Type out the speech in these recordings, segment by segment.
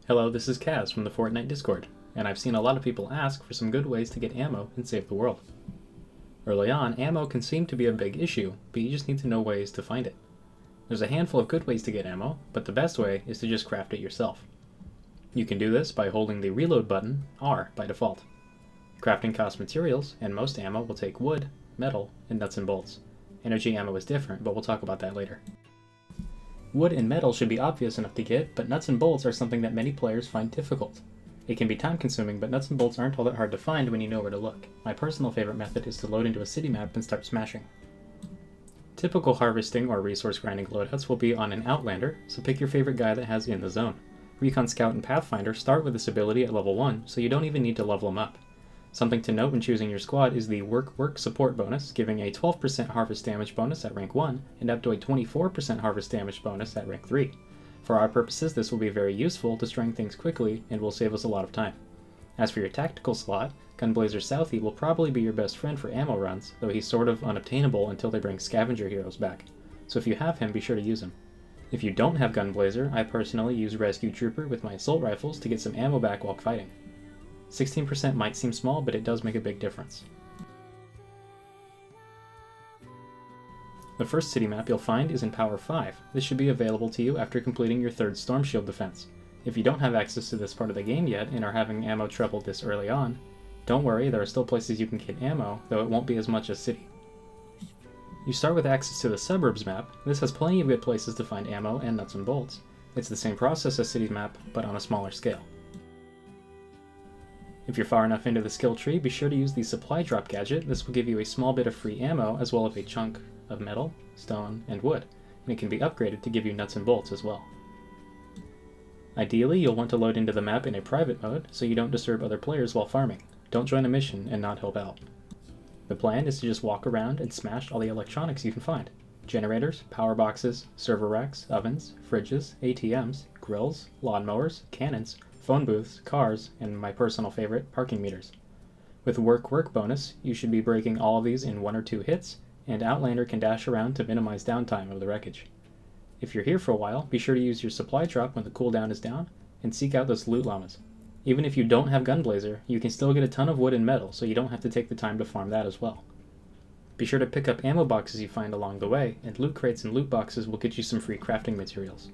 Hello, this is Kaz from the Fortnite Discord, and I've seen a lot of people ask for some good ways to get ammo and save the world. Early on, ammo can seem to be a big issue, but you just need to know ways to find it. There's a handful of good ways to get ammo, but the best way is to just craft it yourself. You can do this by holding the reload button, R, by default. Crafting costs materials, and most ammo will take wood, metal, and nuts and bolts. Energy ammo is different, but we'll talk about that later. Wood and metal should be obvious enough to get, but nuts and bolts are something that many players find difficult. It can be time consuming, but nuts and bolts aren't all that hard to find when you know where to look. My personal favorite method is to load into a city map and start smashing. Typical harvesting or resource grinding loadouts will be on an Outlander, so pick your favorite guy that has In the Zone. Recon Scout and Pathfinder start with this ability at level 1, so you don't even need to level them up. Something to note when choosing your squad is the Work support bonus, giving a 12% harvest damage bonus at rank 1, and up to a 24% harvest damage bonus at rank 3. For our purposes, this will be very useful to destroying things quickly and will save us a lot of time. As for your tactical slot, Gunblazer Southie will probably be your best friend for ammo runs, though he's sort of unobtainable until they bring scavenger heroes back, so if you have him, be sure to use him. If you don't have Gunblazer, I personally use Rescue Trooper with my assault rifles to get some ammo back while fighting. 16% might seem small, but it does make a big difference. The first city map you'll find is in Power 5. This should be available to you after completing your third Storm Shield defense. If you don't have access to this part of the game yet and are having ammo trouble this early on, don't worry, there are still places you can get ammo, though it won't be as much as City. You start with access to the Suburbs map. This has plenty of good places to find ammo and nuts and bolts. It's the same process as City's map, but on a smaller scale. If you're far enough into the skill tree, be sure to use the supply drop gadget. This will give you a small bit of free ammo as well as a chunk of metal, stone, and wood, and it can be upgraded to give you nuts and bolts as well. Ideally, you'll want to load into the map in a private mode so you don't disturb other players while farming. Don't join a mission and not help out. The plan is to just walk around and smash all the electronics you can find. Generators, power boxes, server racks, ovens, fridges, ATMs, grills, lawnmowers, cannons, phone booths, cars, and my personal favorite, parking meters. With Work bonus, you should be breaking all of these in 1 or 2 hits, and Outlander can dash around to minimize downtime of the wreckage. If you're here for a while, be sure to use your supply drop when the cooldown is down, and seek out those loot llamas. Even if you don't have Gunblazer, you can still get a ton of wood and metal, so you don't have to take the time to farm that as well. Be sure to pick up ammo boxes you find along the way, and loot crates and loot boxes will get you some free crafting materials.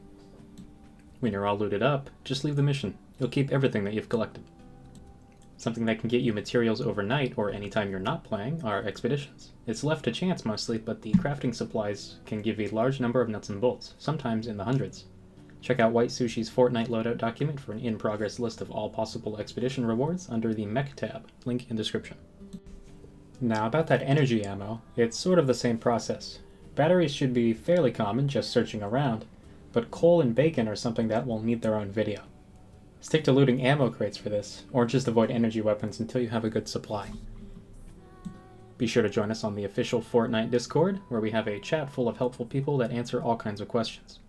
When you're all looted up, just leave the mission. You'll keep everything that you've collected. Something that can get you materials overnight or anytime you're not playing are expeditions. It's left to chance mostly, but the crafting supplies can give a large number of nuts and bolts, sometimes in the hundreds. Check out Whitesushi's Fortnite loadout document for an in-progress list of all possible expedition rewards under the Mech tab, link in description. Now about that energy ammo, it's sort of the same process. Batteries should be fairly common, just searching around, but coal and bacon are something that will need their own video. Stick to looting ammo crates for this, or just avoid energy weapons until you have a good supply. Be sure to join us on the official Fortnite Discord, where we have a chat full of helpful people that answer all kinds of questions.